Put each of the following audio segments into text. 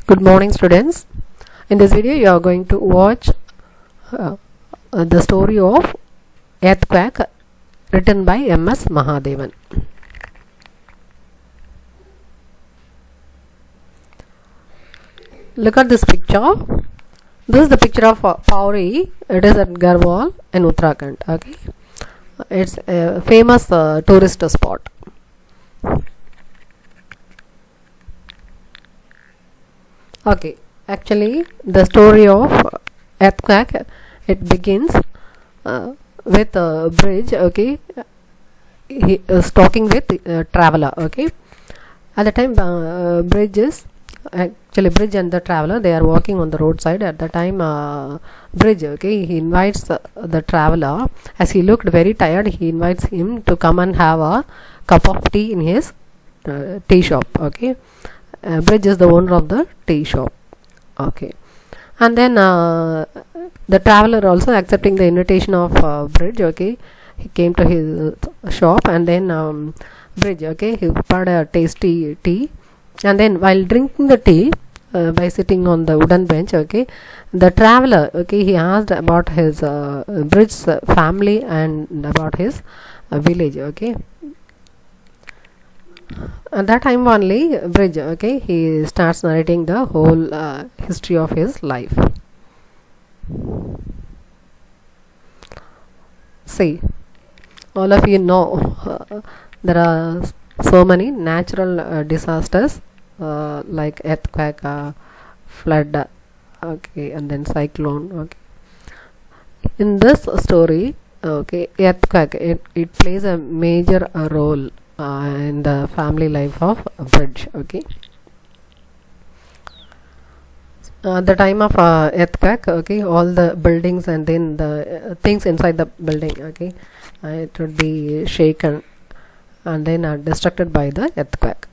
Good morning, students. In this video you are going to watch the story of earthquake written by M.S. Mahadevan. Look at this picture. This is the picture of Pauri. It is at Garhwal in Uttarakhand. Okay, it's a famous tourist spot. Okay, actually the story of earthquake, it begins with a bridge. Okay, he is talking with a traveler. Okay, at the time bridge and the traveler, they are walking on the roadside. At the time bridge, okay, he invites the traveler. As he looked very tired, he invites him to come and have a cup of tea in his tea shop. Okay, bridge is the owner of the tea shop. Okay, and then the traveler also accepting the invitation of bridge. Okay, he came to his shop, and then bridge, okay, he prepared a tasty tea, and then while drinking the tea, by sitting on the wooden bench, okay, the traveler, okay, he asked about his bridge's family and about his village. Okay, at that time only bridge, okay, he starts narrating the whole history of his life. See, all of you know there are so many natural disasters like earthquake, flood, okay, and then cyclone. Okay, in this story, okay, earthquake, it plays a major role in the family life of bridge. Okay, at the time of earthquake, okay, all the buildings and then the things inside the building, okay, it would be shaken and then destructed by the earthquake.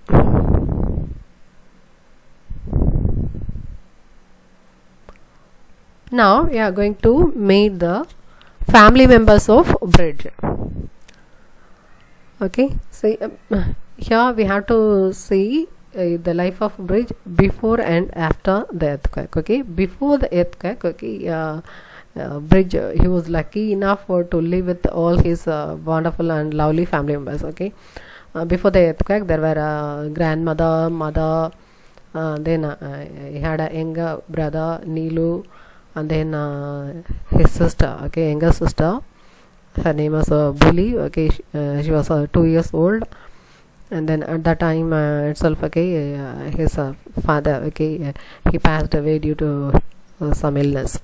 Now we are going to meet the family members of bridge. Okay, see, here we have to see the life of bridge before and after the earthquake. Okay, before the earthquake, okay, bridge, he was lucky enough to live with all his wonderful and lovely family members. Okay, before the earthquake, there were a grandmother, mother, then he had a younger brother Neelu, and then his sister, okay, younger sister. Her name was Bully. Okay, she was 2 years old, and then at that time itself, okay, his father, okay, he passed away due to some illness.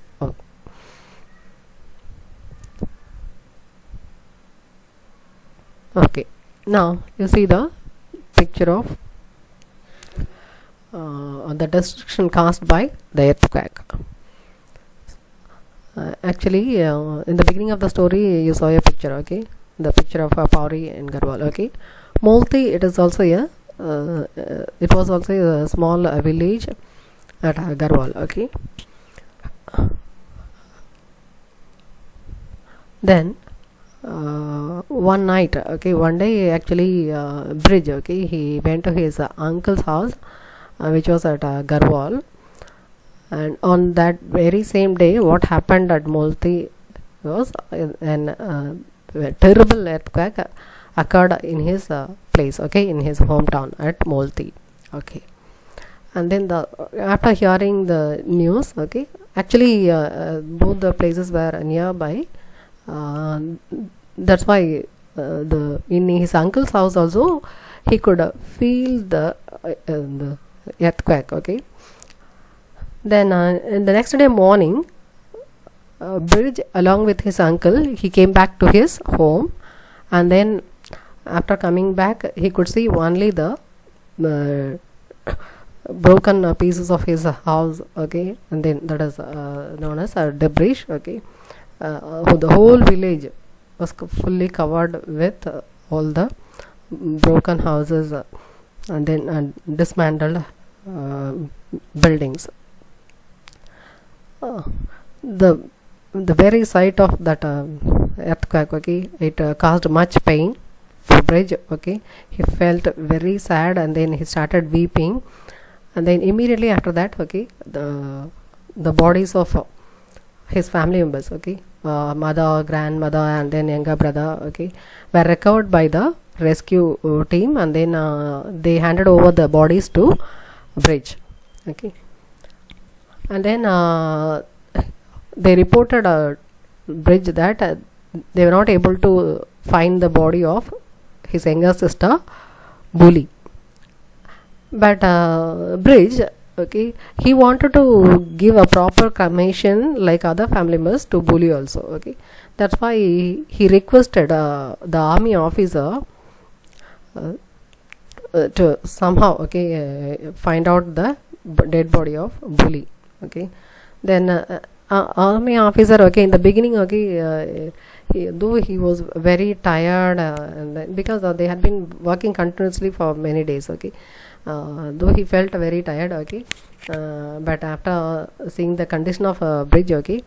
Okay, now you see the picture of the destruction caused by the earthquake. Actually, in the beginning of the story, you saw a picture. Okay, the picture of Pauri and Garhwal. Okay, Molti, it is also it was also a small village at Garhwal. Okay, then one night, okay, one day, actually, bridge, okay, he went to his uncle's house, which was at Garhwal. And on that very same day, what happened at Molti was a terrible earthquake occurred in his place, okay, in his hometown at Molti. Okay, and then after hearing the news, okay, actually both the places were nearby. That's why in his uncle's house also he could feel the earthquake. Okay. Then in the next day morning, Bridge, along with his uncle, he came back to his home, and then after coming back, he could see only the broken pieces of his house. Okay, and then that is known as debris. Okay, the whole village was fully covered with all the broken houses and then dismantled buildings. The very sight of that earthquake, okay, it caused much pain for Bridge. Okay, he felt very sad, and then he started weeping, And then immediately after that, okay, the bodies of his family members, okay, mother, grandmother, and then younger brother, okay, were recovered by the rescue team, and then they handed over the bodies to Bridge, okay. And then they reported Bridge that they were not able to find the body of his younger sister Bully. But Bridge, okay, he wanted to give a proper cremation like other family members to Bully also, okay. That's why he requested the army officer to somehow, okay, find out the dead body of Bully, okay. Then army officer, okay, in the beginning, okay, though he was very tired, and because they had been working continuously for many days, okay, though he felt very tired, okay, but after seeing the condition of Bridge, okay,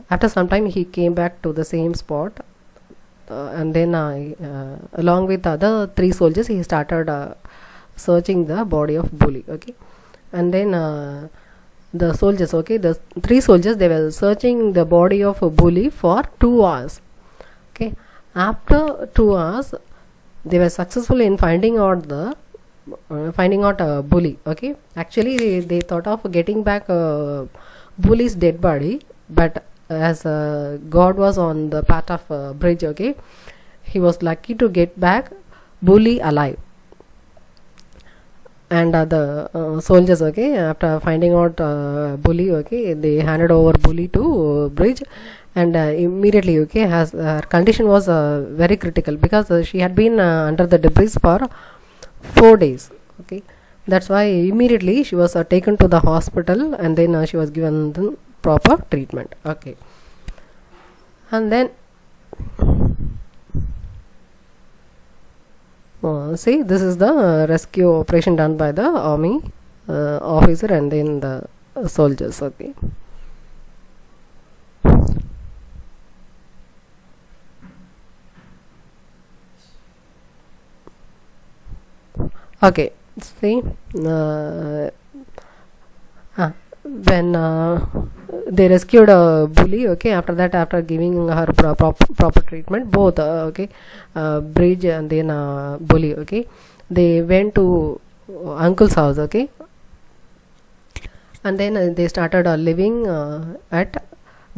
after some time he came back to the same spot, and then along with other 3 soldiers he started searching the body of Bully, okay. And then the soldiers, okay, the 3 soldiers, they were searching the body of Bully for 2 hours, okay. After 2 hours they were successful in finding out Bully, okay. Actually they thought of getting back Bully's dead body, but as God was on the part of Bridge, okay, he was lucky to get back Bully alive. And the soldiers, okay, after finding out Bully, okay, they handed over Bully to Bridge, and immediately, okay, as her condition was very critical, because she had been under the debris for 4 days, okay. That's why immediately she was taken to the hospital, and then she was given the proper treatment, okay. And then see, this is the rescue operation done by the army officer and then the soldiers, okay. Okay, see, when they rescued Bully, okay, after that, after giving her proper treatment, both, okay, Bridge and then Bully, okay, they went to uncle's house, okay, and then they started living at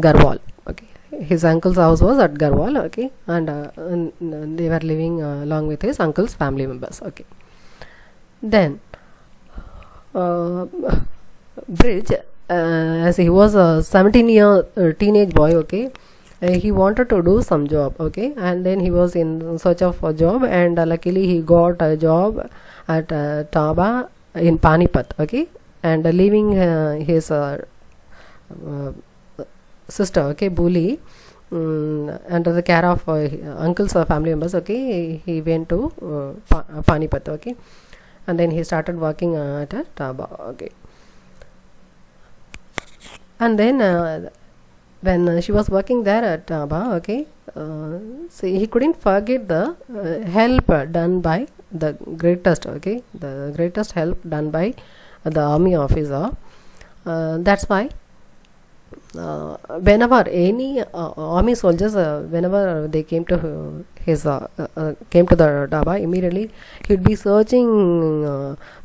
Garhwal, okay. His uncle's house was at Garhwal, okay, and they were living along with his uncle's family members, okay. Then Bridge, as he was a 17-year teenage boy, okay, he wanted to do some job, okay, and then he was in search of a job, and luckily he got a job at Taba in Panipat, okay, and leaving his sister, okay, Bully, under the care of uncle's family members, okay, he went to Panipat, okay, and then he started working at Taba, okay. And then when she was working there at Taba, okay, so he couldn't forget the help done by the greatest, okay, the greatest help done by the army officer. That's why whenever any army soldiers, whenever they came to his came to the Daba, immediately he would be searching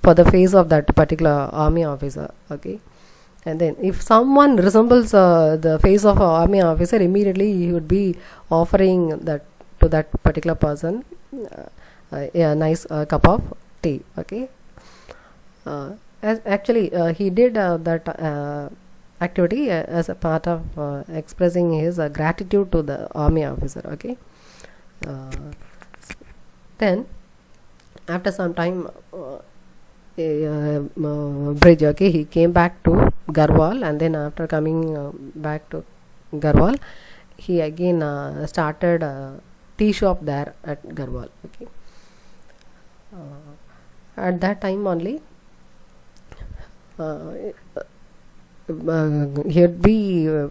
for the face of that particular army officer, okay. And then if someone resembles the face of an army officer, immediately he would be offering that to that particular person a nice cup of tea, okay. Actually he did that activity as a part of expressing his gratitude to the army officer, okay. Then after some time Bridge, okay, he came back to Garhwal, and then after coming back to Garhwal, he again started a tea shop there at Garhwal, okay. At that time only he would be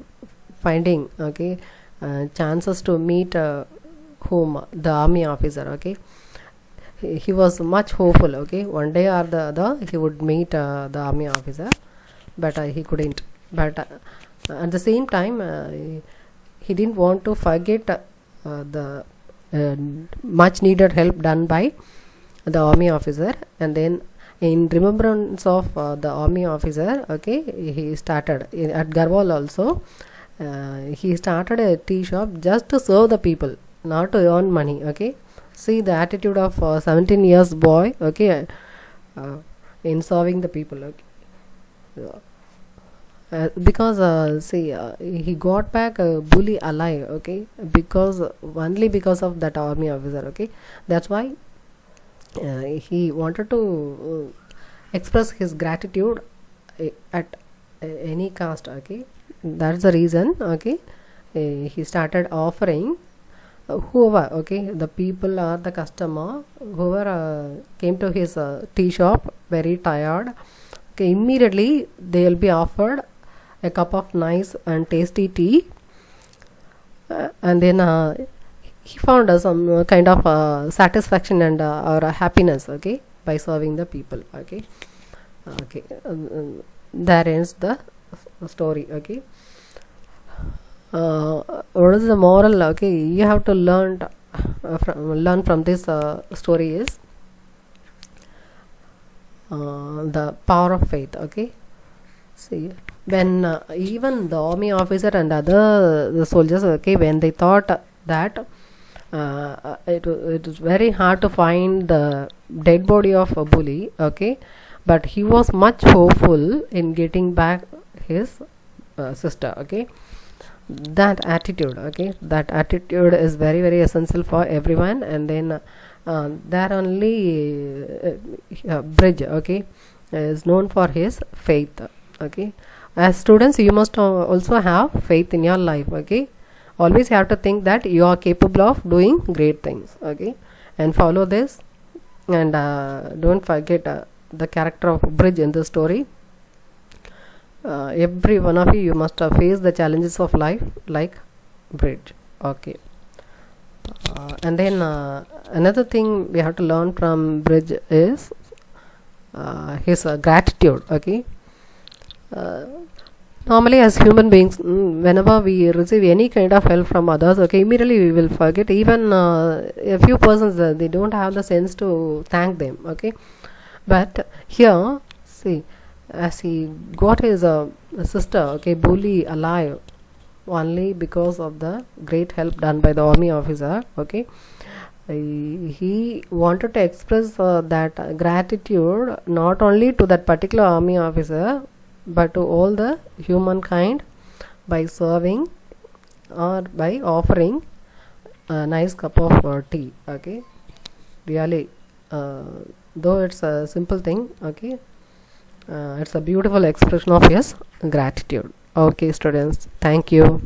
finding, okay, chances to meet whom, the army officer, okay. he was much hopeful. Okay, one day or the other he would meet the army officer, but he couldn't. But at the same time, he didn't want to forget the much needed help done by the army officer. And then in remembrance of the army officer, okay, he started at Garhwal also. He started a tea shop just to serve the people, not to earn money. Okay, see the attitude of 17 years boy. Okay, in serving the people. Okay. Because see, he got back bully alive. Okay, because only because of that army officer. Okay, that's why he wanted to express his gratitude at any cost. Okay, that's the reason. Okay, he started offering whoever, okay, the people or the customer, whoever came to his tea shop very tired, okay, immediately they will be offered a cup of nice and tasty tea. And then he found some kind of satisfaction and or happiness, okay, by serving the people. Okay, okay, there ends the story. Okay, what is the moral? Okay, you have to learn from this story is the power of faith. Okay, see, when even the army officer and other the soldiers, okay, when they thought that it is very hard to find the dead body of a bully, okay, but he was much hopeful in getting back his sister. Okay, that attitude, okay, that attitude is very very essential for everyone. And then that only Bridge, okay, is known for his faith. Okay, as students you must also have faith in your life. Okay, always have to think that you are capable of doing great things. Okay, and follow this. And don't forget the character of Bridge in the story. Every one of you must face the challenges of life like Bridge. Okay, and then another thing we have to learn from Bridge is his gratitude. Okay, normally as human beings, whenever we receive any kind of help from others, okay, immediately we will forget. Even a few persons, they don't have the sense to thank them. Okay, but here, see, as he got his sister, okay, bully alive only because of the great help done by the army officer. Okay, he wanted to express that gratitude not only to that particular army officer but to all the humankind by serving or by offering a nice cup of tea. Okay, really, though it's a simple thing, okay, it's a beautiful expression of his gratitude. Okay, students, thank you.